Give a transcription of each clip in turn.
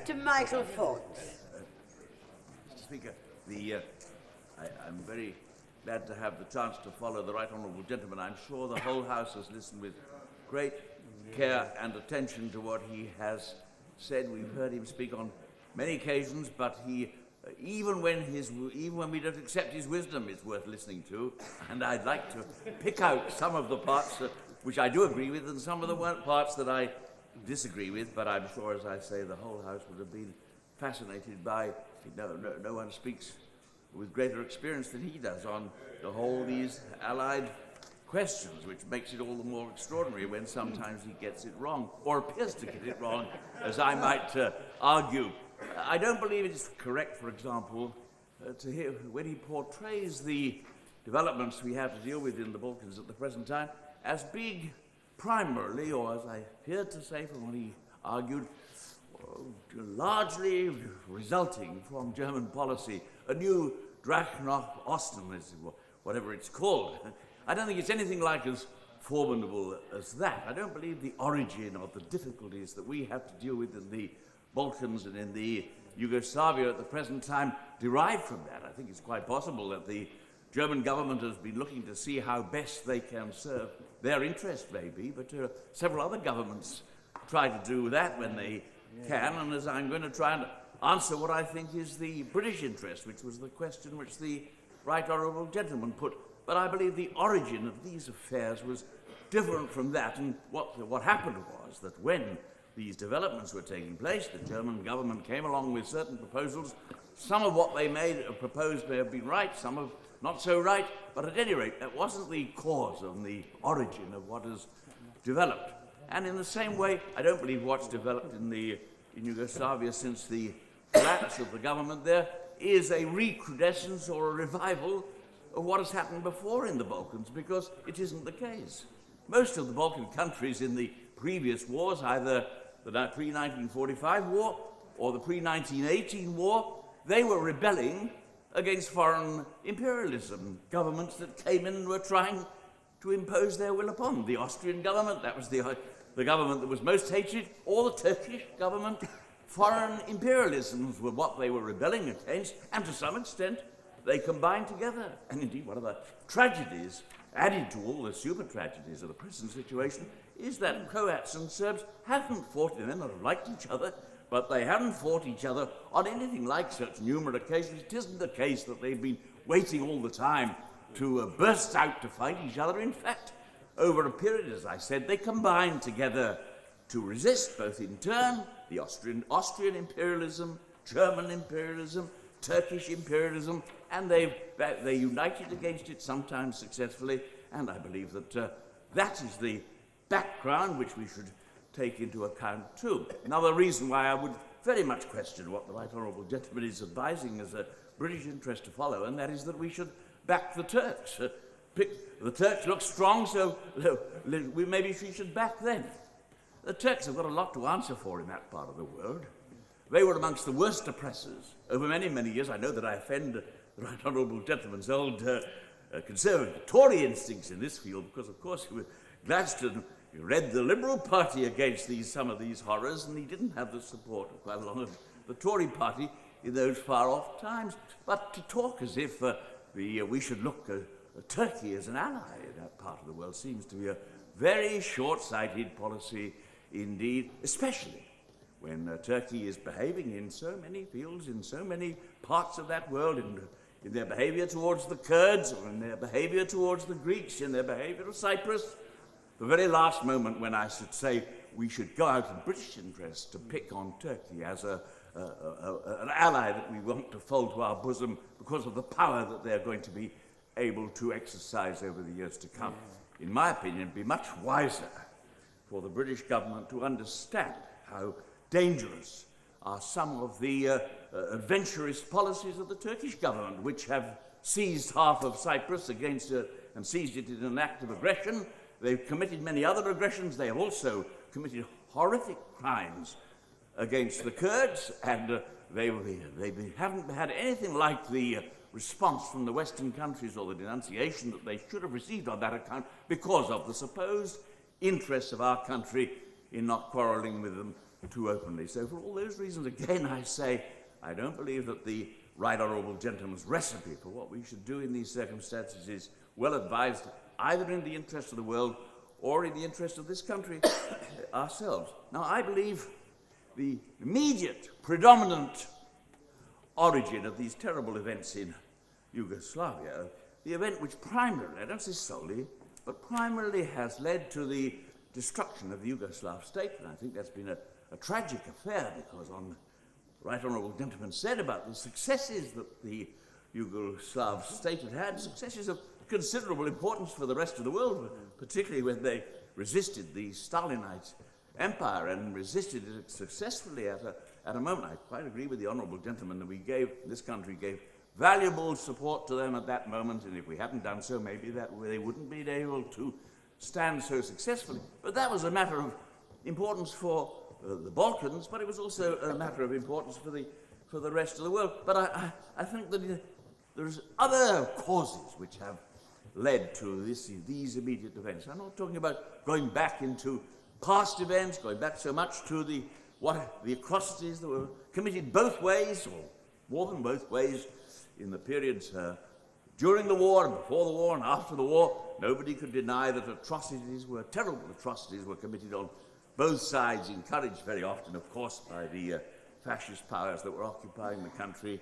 Mr. Michael Ford. Mr. Speaker, I'm very glad to have the chance to follow the right honourable gentleman. I'm sure the whole House has listened with great care and attention to what he has said. We've heard him speak on many occasions, but even when we don't accept his wisdom, it's worth listening to. And I'd like to pick out some of the parts which I do agree with, and some of the parts that I disagree with. But I'm sure, as I say, the whole House would have been fascinated by. No one speaks with greater experience than he does on these allied questions, which makes it all the more extraordinary when sometimes he gets it wrong, or appears to get it wrong, as I might argue. I don't believe it is correct, for example, to hear when he portrays the developments we have to deal with in the Balkans at the present time as being primarily, or as I appeared to say from what he argued, largely resulting from German policy, a new Osten, whatever it's called. I don't think it's anything like as formidable as that. I don't believe the origin of the difficulties that we have to deal with in the Balkans and in the Yugoslavia at the present time derive from that. I think it's quite possible that the German government has been looking to see how best they can serve their interest, maybe, but several other governments try to do that when they can, and as I'm going to try and answer what I think is the British interest, which was the question which the right honourable gentleman put. But I believe the origin of these affairs was different from that, and what happened was that when these developments were taking place, the German government came along with certain proposals. Some of what they proposed may have been right, some have not so right, but at any rate, that wasn't the cause and the origin of what has developed. And in the same way, I don't believe what's developed in Yugoslavia since the collapse of the government there is a recrudescence or a revival of what has happened before in the Balkans, because it isn't the case. Most of the Balkan countries in the previous wars, either the pre-1945 war or the pre-1918 war, they were rebelling against foreign imperialism, governments that came in and were trying to impose their will upon them. The Austrian government, that was the government that was most hated, or the Turkish government. Foreign imperialisms were what they were rebelling against, and to some extent they combined together. And indeed, one of the tragedies added to all the super tragedies of the present situation is that Croats and Serbs haven't fought, they may not have liked each other, but they haven't fought each other on anything like such numerous occasions. It isn't the case that they've been waiting all the time to burst out to fight each other. In fact, over a period, as I said, they combined together to resist, both in turn, the Austrian imperialism, German imperialism, Turkish imperialism, and they united against it, sometimes successfully, and I believe that that is the background which we should take into account too. Another reason why I would very much question what the right honourable gentleman is advising as a British interest to follow, and that is that we should back the Turks. The Turks look strong, so maybe we should back them. The Turks have got a lot to answer for in that part of the world. They were amongst the worst oppressors over many, many years. I know that I offend the right honourable gentleman's old conservative Tory instincts in this field, because of course Gladstone led the Liberal Party against some of these horrors, and he didn't have the support of quite a lot of the Tory Party in those far-off times. But to talk as if we should look at Turkey as an ally in that part of the world seems to be a very short-sighted policy indeed, especially when Turkey is behaving in so many fields, in so many parts of that world, in their behaviour towards the Kurds, or in their behaviour towards the Greeks, in their behaviour of Cyprus. The very last moment when I should say we should go out in British interest to pick on Turkey as an ally that we want to fold to our bosom because of the power that they're going to be able to exercise over the years to come. In my opinion, it'd be much wiser for the British government to understand how dangerous are some of the adventurous policies of the Turkish government, which have seized half of Cyprus and seized it in an act of aggression. They've committed many other aggressions. They have also committed horrific crimes against the Kurds, and they haven't had anything like the response from the Western countries or the denunciation that they should have received on that account because of the supposed interests of our country in not quarrelling with them too openly. So for all those reasons, again, I say, I don't believe that the Right Honourable Gentleman's recipe for what we should do in these circumstances is well advised, either in the interest of the world or in the interest of this country ourselves. Now, I believe the immediate, predominant origin of these terrible events in Yugoslavia, the event which primarily, I don't say solely, but primarily has led to the destruction of the Yugoslav state, and I think that's been a tragic affair, because on the Right Honourable Gentleman said about the successes that the Yugoslav state had, successes of considerable importance for the rest of the world, particularly when they resisted the Stalinite empire and resisted it successfully at a moment. I quite agree with the Honourable Gentleman that this country gave valuable support to them at that moment, and if we hadn't done so, maybe they wouldn't be able to stand so successfully. But that was a matter of importance for the Balkans, but it was also a matter of importance for the rest of the world. But I think that there's other causes which have led to these immediate events. I'm not talking about going back into past events, going back so much to the atrocities that were committed both ways, or more than both ways, in the periods during the war and before the war and after the war. Nobody could deny that terrible atrocities were committed on both sides, encouraged very often, of course, by the fascist powers that were occupying the country,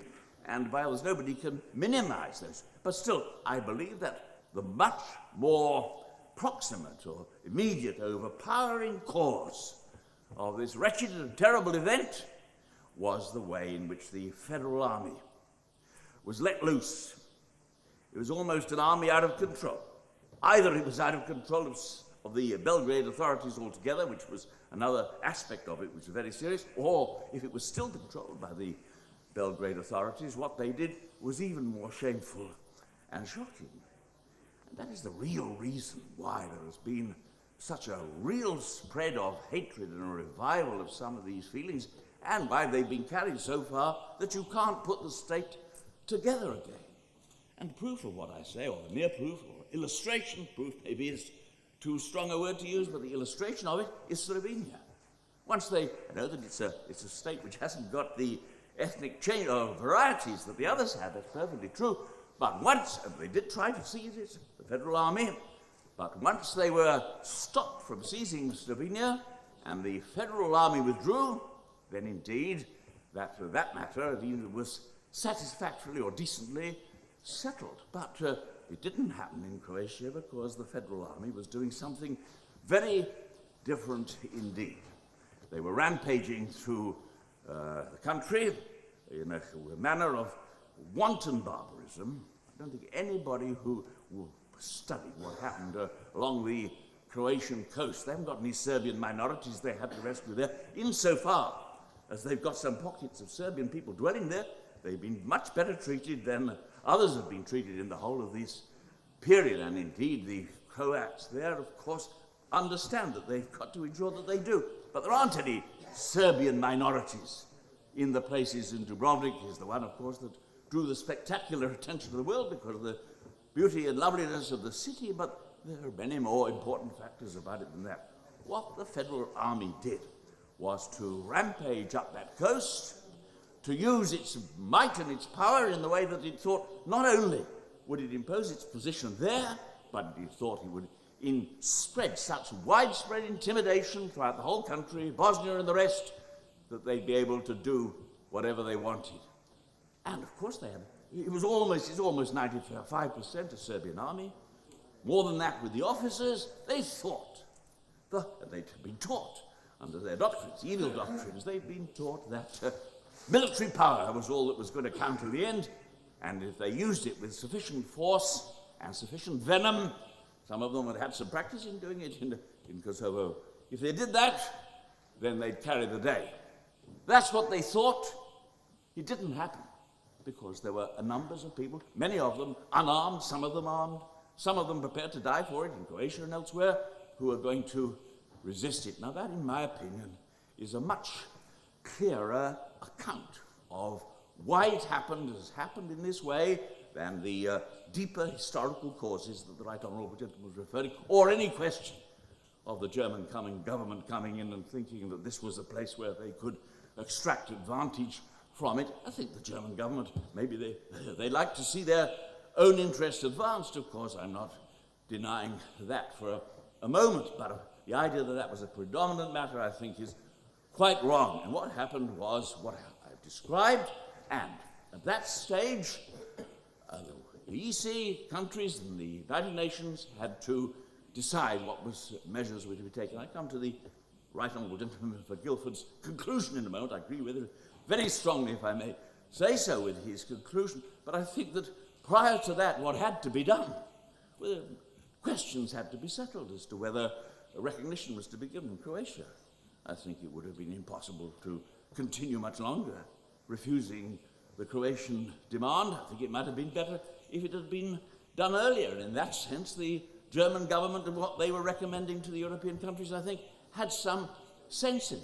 and by others. Nobody can minimize those. But still, I believe that the much more proximate or immediate, overpowering cause of this wretched and terrible event was the way in which the Federal Army was let loose. It was almost an army out of control. Either it was out of control of the Belgrade authorities altogether, which was another aspect of it which was very serious, or if it was still controlled by the Belgrade authorities, what they did was even more shameful and shocking. And that is the real reason why there has been such a real spread of hatred and a revival of some of these feelings, and why they've been carried so far that you can't put the state together again. And proof of what I say, or the mere proof, or illustration, proof maybe is too strong a word to use, but the illustration of it is Slovenia. Once they know that it's a state which hasn't got the ethnic change or varieties that the others have, that's perfectly true, but once, and they did try to seize it, the Federal Army, but once they were stopped from seizing Slovenia and the Federal Army withdrew, then indeed that matter was satisfactorily or decently settled. But it didn't happen in Croatia because the Federal Army was doing something very different indeed. They were rampaging through the country in a manner of wanton barbarism. I don't think anybody who studied what happened along the Croatian coast, they haven't got any Serbian minorities they had to rescue there, insofar as they've got some pockets of Serbian people dwelling there. They've been much better treated than others have been treated in the whole of this period, and indeed the Croats there, of course, understand that they've got to ensure that they do. But there aren't any Serbian minorities in the places, in Dubrovnik is the one, of course, that drew the spectacular attention of the world because of the beauty and loveliness of the city, but there are many more important factors about it than that. What the Federal Army did was to rampage up that coast, to use its might and its power in the way that it thought not only would it impose its position there, but it thought it would spread such widespread intimidation throughout the whole country, Bosnia and the rest, that they'd be able to do whatever they wanted. And of course it's almost 95% a Serbian army. More than that with the officers, they thought, they'd been taught under their doctrines, evil doctrines, they'd been taught that military power was all that was going to count in the end, and if they used it with sufficient force and sufficient venom, some of them had had some practice in doing it in Kosovo. If they did that, then they'd carry the day. That's what they thought. It didn't happen because there were numbers of people, many of them unarmed, some of them armed, some of them prepared to die for it in Croatia and elsewhere, who are going to resist it. Now that, in my opinion, is a much clearer account of why it has happened in this way, than the deeper historical causes that the Right Honourable Gentleman was referring, or any question of the German government coming in and thinking that this was a place where they could extract advantage from it. I think the German government, maybe they like to see their own interests advanced. Of course, I'm not denying that for a moment, but the idea that that was a predominant matter, I think, is quite wrong. And what happened was what I've described, and at that stage, the EC countries and the United Nations had to decide what measures were to be taken. I come to the Right Honourable Gentleman for Guildford's conclusion in a moment. I agree with it very strongly, if I may say so, with his conclusion. But I think that prior to that, what had to be done, questions had to be settled as to whether a recognition was to be given Croatia. I think it would have been impossible to continue much longer refusing the Croatian demand. I think it might have been better if it had been done earlier. In that sense, the German government and what they were recommending to the European countries, I think, had some sense in it.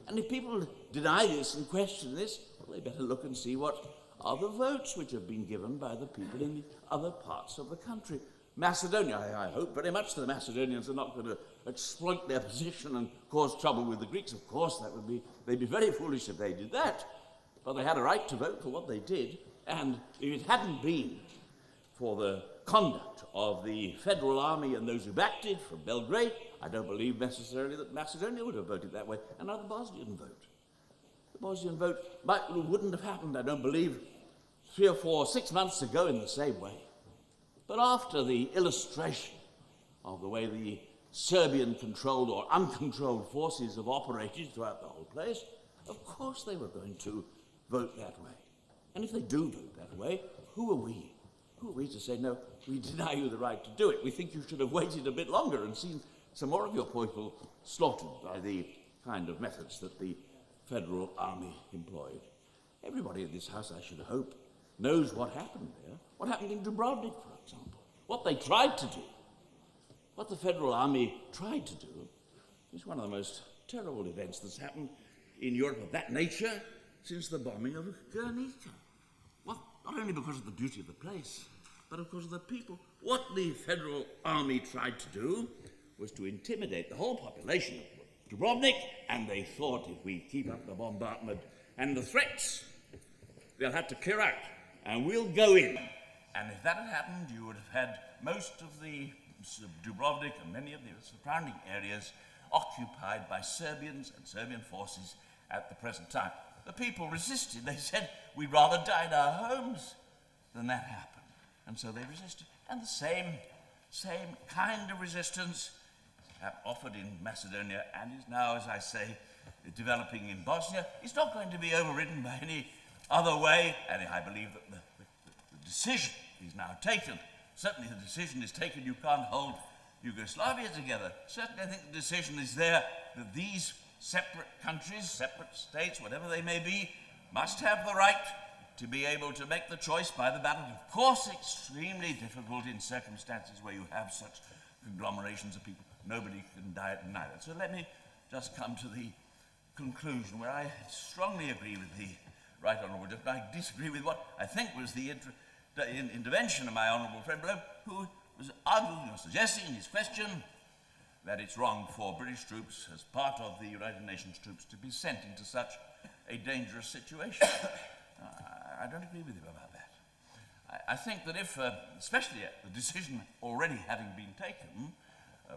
And if people deny this and question this, well, they better look and see what are the votes which have been given by the people in the other parts of the country. Macedonia, I hope very much the Macedonians are not going to exploit their position and cause trouble with the Greeks. Of course, they'd be very foolish if they did that. But they had a right to vote for what they did, and if it hadn't been for the conduct of the Federal Army and those who backed it from Belgrade, I don't believe necessarily that Macedonia would have voted that way, and now the Bosnian vote. The Bosnian vote wouldn't have happened, I don't believe, 3 or 4, 6 months ago in the same way. But after the illustration of the way the Serbian-controlled or uncontrolled forces have operated throughout the whole place, of course they were going to vote that way. And if they do vote that way, who are we? Who are we to say, no, we deny you the right to do it? We think you should have waited a bit longer and seen some more of your people slaughtered by the kind of methods that the Federal Army employed. Everybody in this house, I should hope, knows what happened there. What happened in Dubrovnik, for example. What they tried to do. What the Federal Army tried to do is one of the most terrible events that's happened in Europe of that nature since the bombing of Guernica. Not only because of the beauty of the place, but of course of the people. What the Federal Army tried to do was to intimidate the whole population of Dubrovnik, and they thought if we keep up the bombardment and the threats, they'll have to clear out, and we'll go in. And if that had happened, you would have had most of the Dubrovnik and many of the surrounding areas occupied by Serbians and Serbian forces at the present time. The people resisted. They said, we'd rather die in our homes than that happen. And so they resisted. And the same kind of resistance offered in Macedonia and is now, as I say, developing in Bosnia. It's not going to be overridden by any other way, and I believe that the decision is now taken. Certainly the decision is taken. You can't hold Yugoslavia together. Certainly I think the decision is there that these separate countries, separate states, whatever they may be, must have the right to be able to make the choice by the ballot. Of course, extremely difficult in circumstances where you have such conglomerations of people. Nobody can deny that. So let me just come to the conclusion where I strongly agree with the Right Honourable Gentleman. I disagree with what I think was the intervention of my Honourable friend below, who was arguing or suggesting in his question that it's wrong for British troops, as part of the United Nations troops, to be sent into such a dangerous situation. I don't agree with him about that. I think that if, especially the decision already having been taken,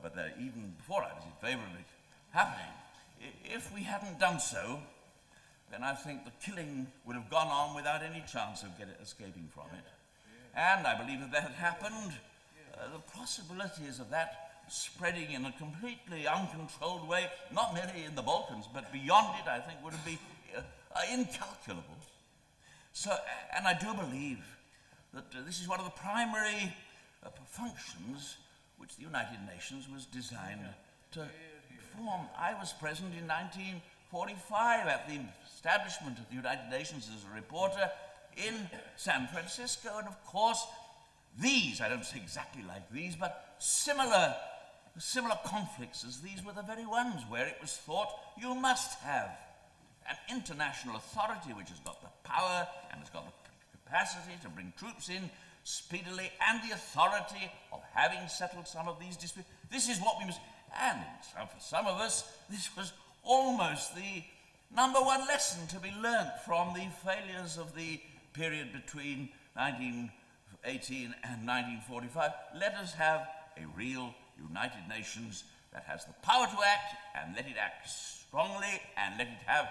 but even before I was in favour of it happening, if we hadn't done so, then I think the killing would have gone on without any chance of escaping from it. And I believe if that had happened, the possibilities of that spreading in a completely uncontrolled way, not merely in the Balkans, but beyond it, I think would have been incalculable. So, and I do believe that this is one of the primary functions which the United Nations was designed to perform. I was present in 1945 at the establishment of the United Nations as a reporter in San Francisco, and of course these, I don't say exactly like these, but similar conflicts as these were the very ones where it was thought you must have an international authority which has got the power and has got the capacity to bring troops in speedily and the authority of having settled some of these disputes. This is what we must, And for some of us, this was almost the number one lesson to be learnt from the failures of the period between 1918 and 1945. Let us have a real United Nations that has the power to act, and let it act strongly, and let it have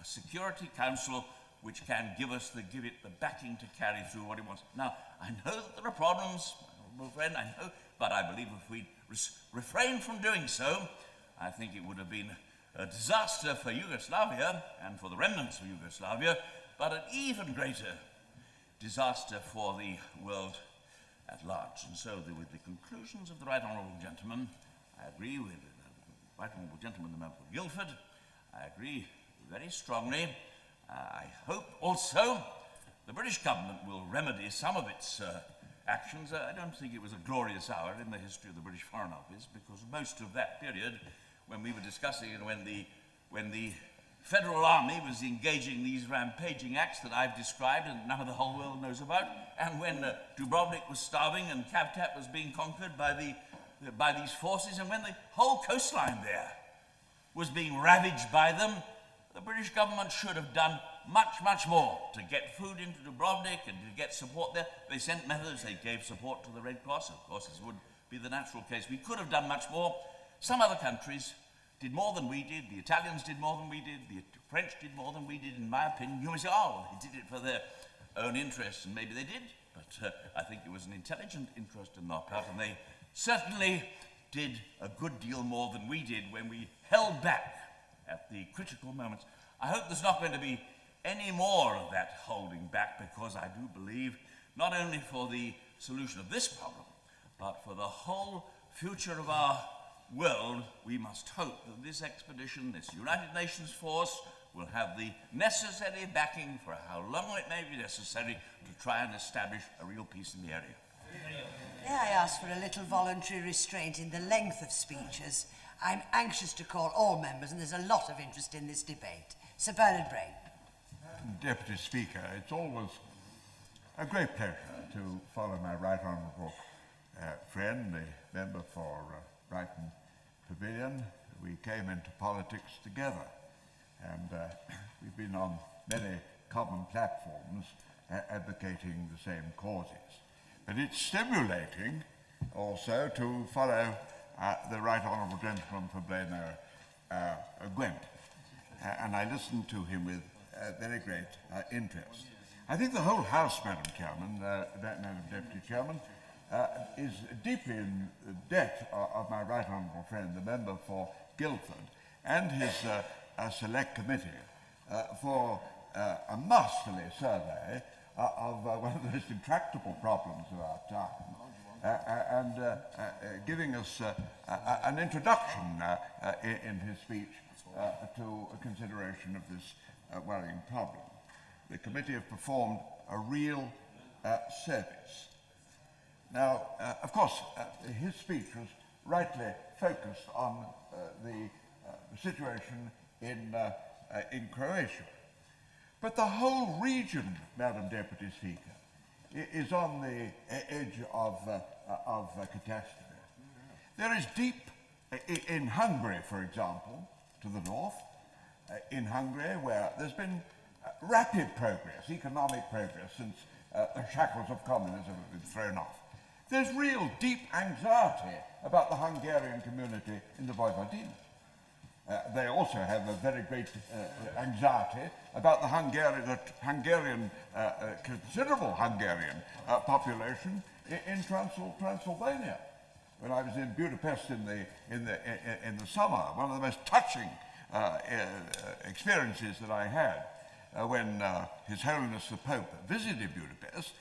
a Security Council which can give it the backing to carry through what it wants. Now, I know that there are problems, my honourable friend, I know, but I believe if we refrained from doing so, I think it would have been a disaster for Yugoslavia and for the remnants of Yugoslavia, but an even greater disaster for the world at large. And so, with the conclusions of the Right Honourable Gentleman, I agree with the Right Honourable Gentleman, the member for Guildford. I agree very strongly. I hope also the British government will remedy some of its actions. I don't think it was a glorious hour in the history of the British Foreign Office, because most of that period, when we were discussing it, when the Federal Army was engaging these rampaging acts that I've described and now the whole world knows about, and when Dubrovnik was starving and Kavtap was being conquered by these forces, and when the whole coastline there was being ravaged by them, the British government should have done much, much more to get food into Dubrovnik and to get support there. They sent methods, they gave support to the Red Cross. Of course, this would be the natural case. We could have done much more. Some other countries did more than we did. The Italians did more than we did. The French did more than we did, in my opinion. You may say, oh, well, they did it for their own interests, and maybe they did. But I think it was an intelligent interest on our part, and they certainly did a good deal more than we did when we held back at the critical moments. I hope there's not going to be any more of that holding back, because I do believe, not only for the solution of this problem, but for the whole future of our world, we must hope that this expedition, this United Nations force, will have the necessary backing for how long it may be necessary to try and establish a real peace in the area. May I ask for a little voluntary restraint in the length of speeches? I'm anxious to call all members, and there's a lot of interest in this debate. Sir Bernard Brain. Deputy Speaker, it's always a great pleasure to follow my right honourable friend, the member for Brighton Pavilion. We came into politics together, and we've been on many common platforms advocating the same causes. But it's stimulating also to follow the Right Honourable Gentleman for Blaenau Gwent, and I listened to him with very great interest. I think the whole House, Madam Chairman, Madam Deputy Chairman, is deeply in debt of my right honourable friend, the member for Guildford, and his select committee for a masterly survey of one of the most intractable problems of our time, and giving us an introduction in his speech to a consideration of this worrying problem. The committee have performed a real service. Now, of course, his speech was rightly focused on the situation in Croatia. But the whole region, Madam Deputy Speaker, is on the edge of catastrophe. There is deep, in Hungary, for example, to the north, in Hungary, where there's been rapid progress, economic progress, since the shackles of communism have been thrown off. There's real deep anxiety about the Hungarian community in the Vojvodina. They also have a very great anxiety about the considerable Hungarian population in Transylvania. When I was in Budapest in the summer, one of the most touching experiences that I had when His Holiness the Pope visited Budapest